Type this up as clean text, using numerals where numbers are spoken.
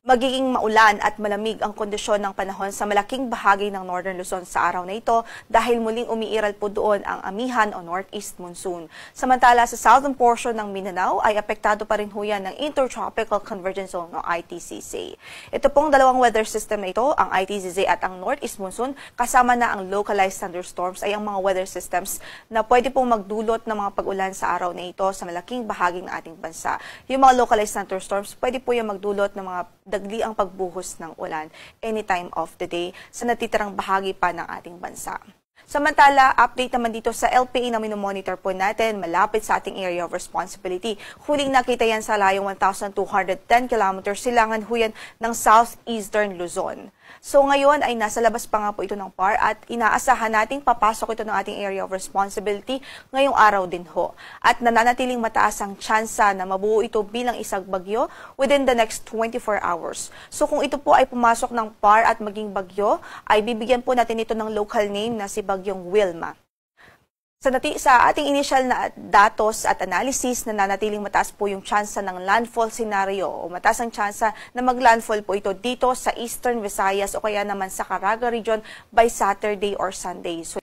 Magiging maulan at malamig ang kondisyon ng panahon sa malaking bahagi ng Northern Luzon sa araw na ito dahil muling umiiral po doon ang amihan o northeast monsoon. Samantala sa southern portion ng Mindanao ay apektado pa rin ho yan ng Intertropical Convergence Zone o ITCZ. Ito pong dalawang weather system na ito, ang ITCZ at ang northeast monsoon, kasama na ang localized thunderstorms ay ang mga weather systems na pwede pong magdulot ng mga pag-ulan sa araw na ito sa malaking bahagi ng ating bansa. Yung mga localized thunderstorms, pwede po yung magdulot ng mga dagli ang pagbuhos ng ulan anytime of the day sa natitirang bahagi pa ng ating bansa. Samantala, update naman dito sa LPA na minomonitor po natin malapit sa ating area of responsibility. Huling nakita yan sa layong 1,210 kilometers silangan huyan ng southeastern Luzon. So ngayon ay nasa labas pa nga po ito ng PAR at inaasahan nating papasok ito ng ating area of responsibility ngayong araw din ho. At nananatiling mataas ang tsansa na mabuo ito bilang isang bagyo within the next 24 hours. So kung ito po ay pumasok ng PAR at maging bagyo, ay bibigyan po natin ito ng local name na si Bagyong Wilma. Sa ating initial na datos at analysis, nananatiling mataas po yung tsansa ng landfall scenario o mataas ang tsansa na maglandfall po ito dito sa Eastern Visayas o kaya naman sa Caraga region by Saturday or Sunday. So,